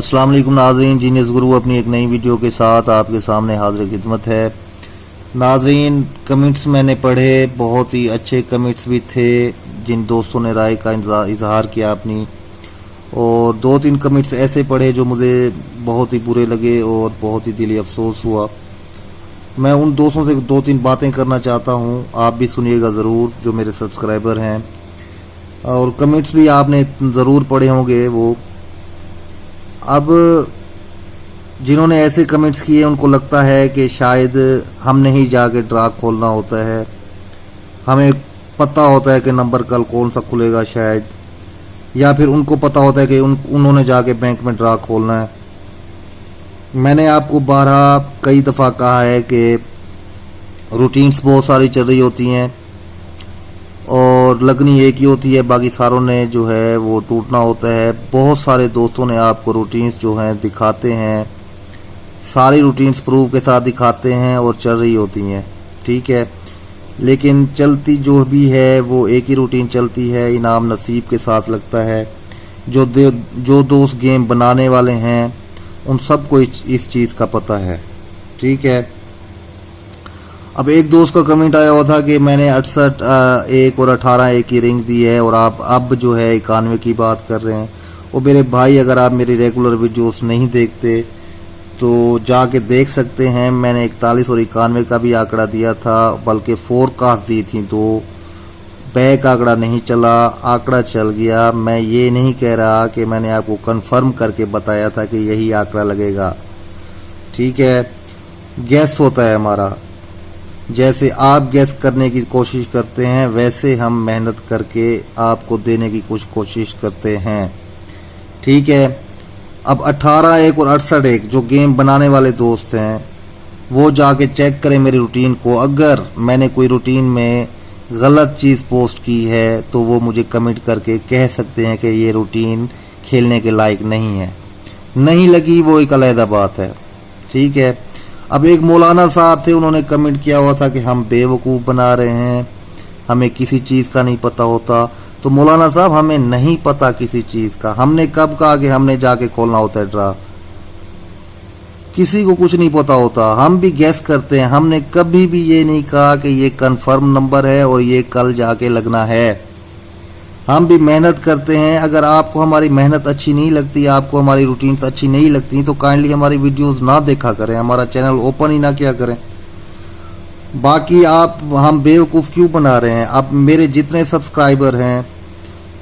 अस्सलाम वालेकुम नाज़रीन, जीनियस गुरु अपनी एक नई वीडियो के साथ आपके सामने हाजिर खिदमत है। नाज़रीन, कमेंट्स मैंने पढ़े, बहुत ही अच्छे कमेंट्स भी थे जिन दोस्तों ने राय का इजहार किया अपनी, और 2-3 कमेंट्स ऐसे पढ़े जो मुझे बहुत ही बुरे लगे और बहुत ही दिली अफसोस हुआ। मैं उन दोस्तों से 2-3 बातें करना चाहता हूँ, आप भी सुनिएगा ज़रूर जो मेरे सब्सक्राइबर हैं, और कमेंट्स भी आपने ज़रूर पढ़े होंगे। वो अब जिन्होंने ऐसे कमेंट्स किए उनको लगता है कि शायद हमने ही जाके ड्रा खोलना होता है, हमें पता होता है कि नंबर कल कौन सा खुलेगा शायद, या फिर उनको पता होता है कि उन्होंने जाके बैंक में ड्रा खोलना है। मैंने आपको कई दफ़ा कहा है कि रूटीन्स बहुत सारी चल रही होती हैं और लगनी एक ही होती है, बाकी सारों ने जो है वो टूटना होता है। बहुत सारे दोस्तों ने आपको रूटीन्स जो हैं दिखाते हैं, सारी रूटीन्स प्रूफ के साथ दिखाते हैं और चल रही होती हैं, ठीक है। लेकिन चलती जो भी है वो एक ही रूटीन चलती है, इनाम नसीब के साथ लगता है। जो दोस्त गेम बनाने वाले हैं उन सबको इस चीज़ का पता है, ठीक है। अब एक दोस्त का कमेंट आया हुआ था कि मैंने 68 एक और 18 एक की रिंग दी है और आप अब जो है 91 की बात कर रहे हैं। और मेरे भाई, अगर आप मेरी रेगुलर वीडियोस नहीं देखते तो जाके देख सकते हैं। मैंने 41 और 91 का भी आंकड़ा दिया था, बल्कि फोरकास्ट दी थी, तो बैक आंकड़ा नहीं चला, आंकड़ा चल गया। मैं ये नहीं कह रहा कि मैंने आपको कंफर्म करके बताया था कि यही आंकड़ा लगेगा, ठीक है। गैस होता है हमारा, जैसे आप गैस करने की कोशिश करते हैं वैसे हम मेहनत करके आपको देने की कुछ कोशिश करते हैं, ठीक है। अब 18 एक और 68 एक जो गेम बनाने वाले दोस्त हैं वो जाके चेक करें मेरी रूटीन को। अगर मैंने कोई रूटीन में गलत चीज़ पोस्ट की है तो वो मुझे कमेंट करके कह सकते हैं कि ये रूटीन खेलने के लायक नहीं है। नहीं लगी वो एक अलग बात है, ठीक है। अब एक मौलाना साहब थे, उन्होंने कमेंट किया हुआ था कि हम बेवकूफ़ बना रहे हैं, हमें किसी चीज़ का नहीं पता होता। तो मौलाना साहब, हमें नहीं पता किसी चीज़ का। हमने कब कहा कि हमने जाके खोलना होता है ड्रा? किसी को कुछ नहीं पता होता, हम भी गैस करते हैं। हमने कभी भी ये नहीं कहा कि ये कंफर्म नंबर है और ये कल जाके लगना है। हम भी मेहनत करते हैं। अगर आपको हमारी मेहनत अच्छी नहीं लगती, आपको हमारी रूटीन्स अच्छी नहीं लगती, तो काइंडली हमारी वीडियोस ना देखा करें, हमारा चैनल ओपन ही ना किया करें। बाकी हम बेवकूफ़ क्यों बना रहे हैं? अब मेरे जितने सब्सक्राइबर हैं,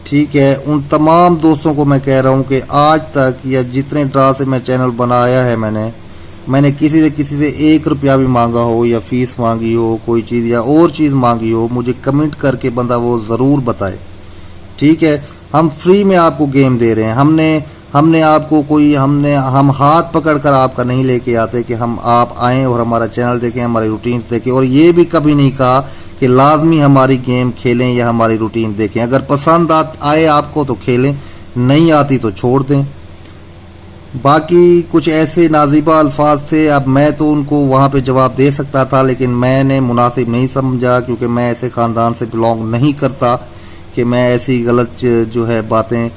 ठीक है, उन तमाम दोस्तों को मैं कह रहा हूं कि आज तक या जितने ड्रा से मैं चैनल बनाया है, मैंने किसी से 1 रुपया भी मांगा हो या फीस मांगी हो, कोई चीज़ या और चीज़ मांगी हो, मुझे कमेंट करके बंदा वो ज़रूर बताए, ठीक है। हम फ्री में आपको गेम दे रहे हैं। हमने आपको हम हाथ पकड़कर आपका नहीं लेके आते कि आप आएं और हमारा चैनल देखें, हमारी रूटीन्स देखें। और ये भी कभी नहीं कहा कि लाजमी हमारी गेम खेलें या हमारी रूटीन देखें। अगर पसंद आए आपको तो खेलें, नहीं आती तो छोड़ दें। बाकी कुछ ऐसे नाजिबा अल्फाज थे, अब मैं तो उनको वहाँ पे जवाब दे सकता था, लेकिन मैंने मुनासिब नहीं समझा, क्योंकि मैं ऐसे ख़ानदान से बिलोंग नहीं करता कि मैं ऐसी गलत जो है बातें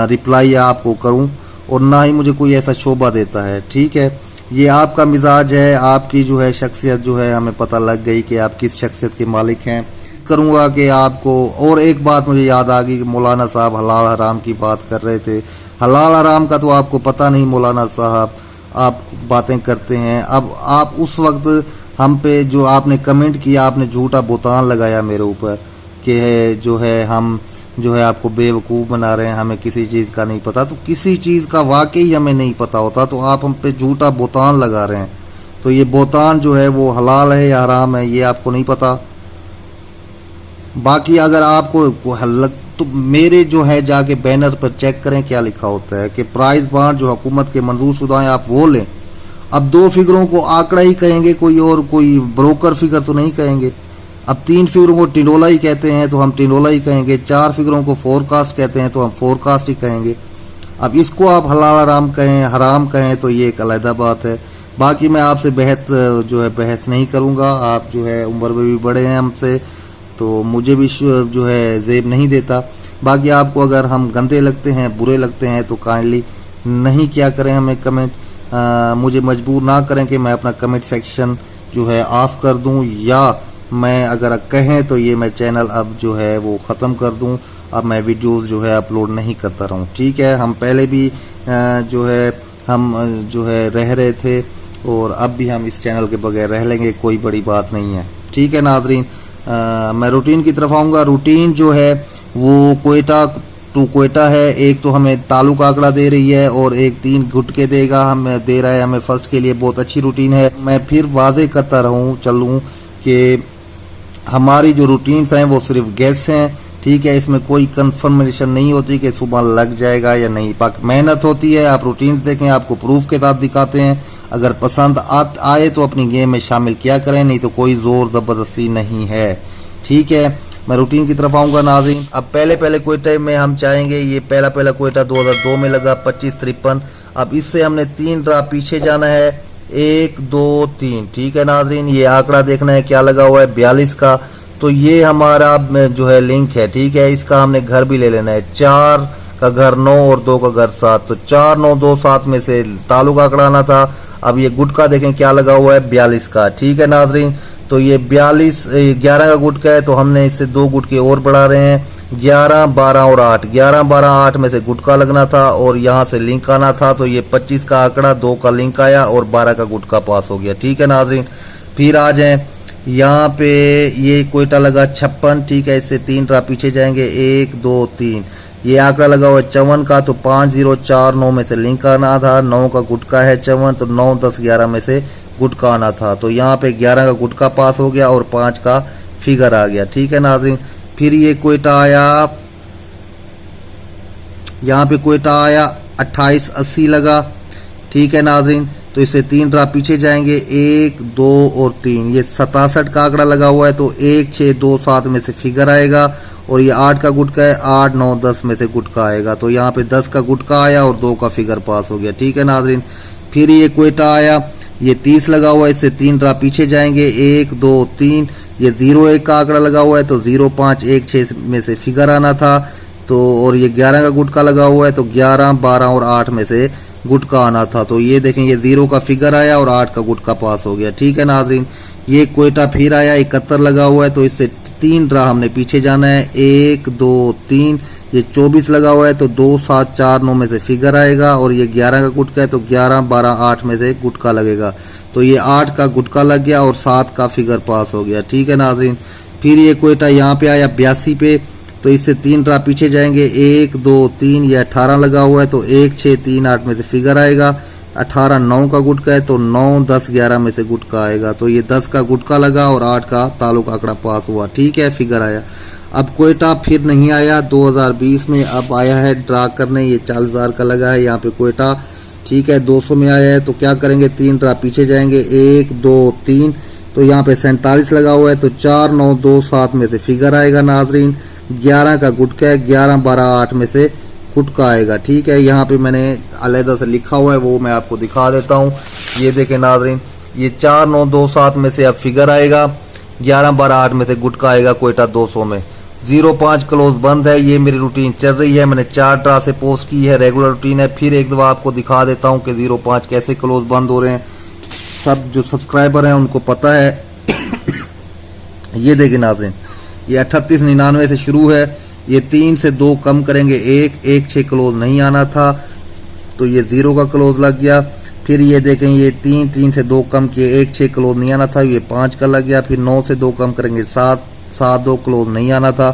रिप्लाई आपको करूं, और ना ही मुझे कोई ऐसा शोभा देता है, ठीक है। ये आपका मिजाज है, आपकी जो है शख्सियत जो है हमें पता लग गई कि आप किस शख्सियत के मालिक हैं। करूंगा कि आपको, और एक बात मुझे याद आ गई कि मौलाना साहब हलाल हराम की बात कर रहे थे। हलाल हराम का तो आपको पता नहीं मौलाना साहब, आप बातें करते हैं। अब आप उस वक्त हम पे जो आपने कमेंट किया, आपने झूठा बुहतान लगाया मेरे ऊपर कि जो है हम जो है आपको बेवकूफ़ बना रहे हैं, हमें किसी चीज़ का नहीं पता। तो किसी चीज़ का वाकई हमें नहीं पता होता तो आप हम पे झूठा बुहतान लगा रहे हैं। तो ये बुहतान जो है वो हलाल है या हराम है, ये आपको नहीं पता। बाकी अगर आपको तो मेरे जो है जाके बैनर पर चेक करें क्या लिखा होता है कि प्राइस बांड जो हुकूमत के मंजूर शुदा है, आप वो लें। अब 2 फिगरों को आंकड़ा ही कहेंगे, कोई ब्रोकर फिगर तो नहीं कहेंगे। अब 3 फिगरों को टिंडोला ही कहते हैं तो हम टिंडोला ही कहेंगे, 4 फिगरों को फोरकास्ट कहते हैं तो हम फोरकास्ट ही कहेंगे। अब इसको आप हलाल हराम कहें, हराम कहें, तो ये एक अलग बात है। बाकी मैं आपसे बहस नहीं करूंगा। आप जो है उम्र में भी बड़े हैं हमसे, तो मुझे भी जो है जेब नहीं देता। बाकी आपको अगर हम गंदे लगते हैं, बुरे लगते हैं, तो काइंडली नहीं किया करें हमें कमेंट, मुझे मजबूर ना करें कि मैं अपना कमेंट सेक्शन जो है ऑफ कर दूं, या मैं अगर कहें तो ये मैं चैनल अब जो है वो ख़त्म कर दूं, अब मैं वीडियोस जो है अपलोड नहीं करता रहूं। ठीक है, हम पहले भी जो है हम जो है रह रहे थे और अब भी हम इस चैनल के बगैर रह लेंगे, कोई बड़ी बात नहीं है। ठीक है नाजरीन, मैं रूटीन की तरफ आऊँगा। रूटीन जो है वो कोयटा टू कोयटा है। एक तो हमें तालुक आंकड़ा दे रही है और एक 3 गुटके देगा, हमें दे रहा है हमें फर्स्ट के लिए। बहुत अच्छी रूटीन है। मैं फिर वाजे करता चलूँ कि हमारी जो रूटीन्स हैं वो सिर्फ गैस हैं। ठीक है, इसमें कोई कंफर्मेशन नहीं होती कि सुबह लग जाएगा या नहीं। मेहनत होती है। आप रूटीन देखें, आपको प्रूफ के साथ दिखाते हैं। अगर पसंद आए तो अपनी गेम में शामिल किया करें, नहीं तो कोई जोर जबरदस्ती नहीं है। ठीक है, मैं रूटीन की तरफ आऊँगा नाज़रीन। अब पहले कोयटा में हम चाहेंगे, ये पहला कोयटा 2002 में लगा 2553। अब इससे हमने 3 ड्रा पीछे जाना है, 1 2 3। ठीक है नाज़रीन, ये आंकड़ा देखना है क्या लगा हुआ है 42 का। तो ये हमारा जो है लिंक है। ठीक है, इसका हमने घर भी ले लेना है। 4 का घर 9 और 2 का घर 7, तो 4 9 2 7 में से तालुक आंकड़ा आना था। अब ये गुटका देखें क्या लगा हुआ है 42 का। ठीक है नाज़रीन, तो ये 11 का गुटका है, तो हमने इससे 2 गुटके और बढ़ा रहे हैं, 11 12 और 8। 11 12 8 में से गुटका लगना था और यहाँ से लिंक आना था। तो ये 25 का आंकड़ा 2 का लिंक आया और 12 का गुटका पास हो गया। ठीक है नाज़रीन, फिर आ जाए यहाँ पे ये कोयटा लगा 56। ठीक है, इससे 3 ड्रा पीछे जाएंगे, 1 2 3। ये आंकड़ा लगा हुआ है 54 का, तो 5 0 4 9 में से लिंक आना था। 9 का गुटका है 54, तो 9 10 11 में से गुटका आना था। तो यहाँ पे 11 का गुटका पास हो गया और 5 का फिगर आ गया। ठीक है नाज़रीन, फिर ये कोयटा आया, यहाँ पे कोयटा आया 2880 लगा। ठीक है नाज़रीन, तो इससे 3 ड्रा पीछे जाएंगे, 1 2 और 3। ये 67 का आंकड़ा लगा हुआ है, तो 1 6 2 7 में से फिगर आएगा और ये 8 का गुटका है, 8 9 10 में से गुटका आएगा। तो यहाँ पे 10 का गुटका आया और 2 का फिगर पास हो गया। ठीक है नाज़रीन, फिर ये कोयटा आया, ये 30 लगा हुआ है, इससे 3 ड्रा पीछे जाएंगे, 1 2 3। ये 0 1 का आंकड़ा लगा हुआ है, तो 0 5 1 6 में से फिगर आना था। तो और ये 11 का गुटका लगा हुआ है, तो 11 12 और 8 में से गुटका आना था। तो ये देखें, ये 0 का फिगर आया और 8 का गुटका पास हो गया। ठीक है नाज़रीन, ये कोयटा फिर आया 71 लगा हुआ है, तो इससे 3 ड्रा हमने पीछे जाना है, 1 2 3। ये 24 लगा हुआ है, तो 2 7 4 9 में से फिगर आएगा और ये 11 का गुटका है, तो 11 12 8 में से गुटका लगेगा। तो ये 8 का गुटका लग गया और 7 का फिगर पास हो गया। ठीक है नाज़रीन, फिर ये कोयटा यहाँ पे आया 82 पे, तो इससे 3 ड्रा पीछे जाएंगे, 1 2 3। ये 18 लगा हुआ है, तो 1 6 3 8 में से फिगर आएगा। 18 9 का गुटका है, तो 9 10 11 में से गुटका आएगा। तो ये 10 का गुटका लगा और 8 का तालुक आंकड़ा पास हुआ। ठीक है, फिगर आया। अब कोयटा फिर नहीं आया 2020 में, अब आया है ड्रा करने, ये 40,000 का लगा है यहाँ पे कोयटा। ठीक है, 200 में आया है, तो क्या करेंगे, 3 ड्रा पीछे जाएंगे, 1 2 3। तो यहाँ पे 47 लगा हुआ है, तो 4 9 2 7 में से फिगर आएगा नाज़रीन। 11 का गुटका है, 11 12 8 में से गुटका आएगा। ठीक है, यहाँ पे मैंने अलहदा से लिखा हुआ है, वो मैं आपको दिखा देता हूँ। ये देखें नाज़रीन, ये 4 9 2 7 में से अब फिगर आएगा, 11 12 8 में से गुटका आएगा कोयटा 200 में। 0 5 क्लोज बंद है। ये मेरी रूटीन चल रही है, मैंने 4 ड्रा से पोस्ट की है, रेगुलर रूटीन है। फिर एक दफ़ा आपको दिखा देता हूँ कि 0 5 कैसे क्लोज बंद हो रहे हैं। सब जो सब्सक्राइबर हैं उनको पता है। ये देखिए नाज़रीन, ये 3899 से शुरू है, ये 3 से 2 कम करेंगे, 1 6 क्लोज नहीं आना था, तो ये 0 का क्लोज लग गया। फिर ये देखें, ये 3 से 2 कम किए, 1 6 क्लोज नहीं आना था, ये 5 का लग गया। फिर 9 से 2 कम करेंगे, 7 2 क्लोज नहीं आना था,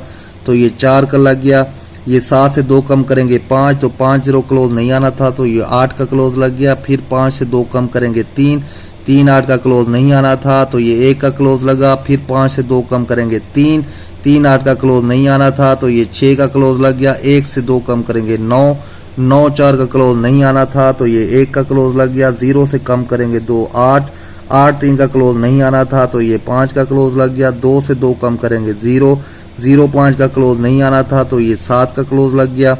तो ये 4 का लग गया। ये 7 से 2 कम करेंगे 5, तो 5 0 क्लोज नहीं आना था, तो ये 8 का क्लोज लग गया। फिर 5 से 2 कम करेंगे 3 8 का क्लोज नहीं आना था, तो ये 1 का क्लोज लगा। फिर 5 से 2 कम करेंगे 3 8 का क्लोज नहीं आना था, तो ये 6 का क्लोज लग गया। 1 से 2 कम करेंगे 9 4 का क्लोज नहीं आना था, तो ये 1 का क्लोज लग गया। 0 से कम करेंगे 2 8 3 का क्लोज नहीं आना था, तो ये 5 का क्लोज लग गया। 2 से 2 कम करेंगे 0 5 का क्लोज नहीं आना था, तो ये 7 का क्लोज लग गया।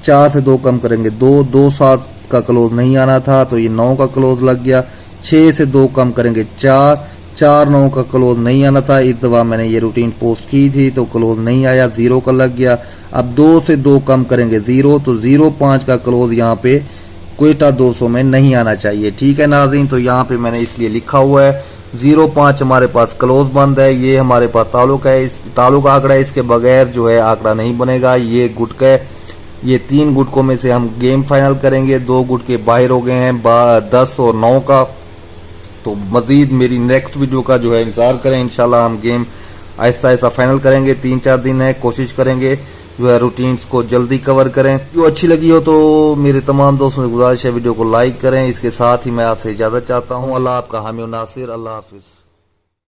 4 से 2 कम करेंगे 2 7 का क्लोज नहीं आना था, तो ये 9 का क्लोज लग गया। 6 से 2 कम करेंगे 4 9 का क्लोज नहीं आना था। इस दफ़ा मैंने ये रूटीन पोस्ट की थी, तो क्लोज नहीं आया, 0 का लग गया। अब 2 से 2 कम करेंगे 0, तो 0 5 का क्लोज यहाँ पे क्वेटा 200 में नहीं आना चाहिए। ठीक है नाज़रीन, तो यहाँ पे मैंने इसलिए लिखा हुआ है 05 हमारे पास क्लोज बंद है, ये हमारे पास ताल्लुक है, इस ताल्लुक आंकड़ा, इसके बगैर जो है आंकड़ा नहीं बनेगा। ये गुटका है, ये 3 गुटकों में से हम गेम फाइनल करेंगे। 2 गुटके बाहर हो गए हैं 10 और 9 का। तो मजीद मेरी नेक्स्ट वीडियो का जो है इंतजार करें, इंशाल्लाह हम गेम आहिस्ता आहिस्ता फाइनल करेंगे। 3-4 दिन है, कोशिश करेंगे जो है रूटीन्स को जल्दी कवर करें। जो अच्छी लगी हो तो मेरे तमाम दोस्तों से गुजारिश है वीडियो को लाइक करें। इसके साथ ही मैं आपसे इजाजत चाहता हूँ। अल्लाह आपका हामी और नासिर। अल्लाह हाफिज।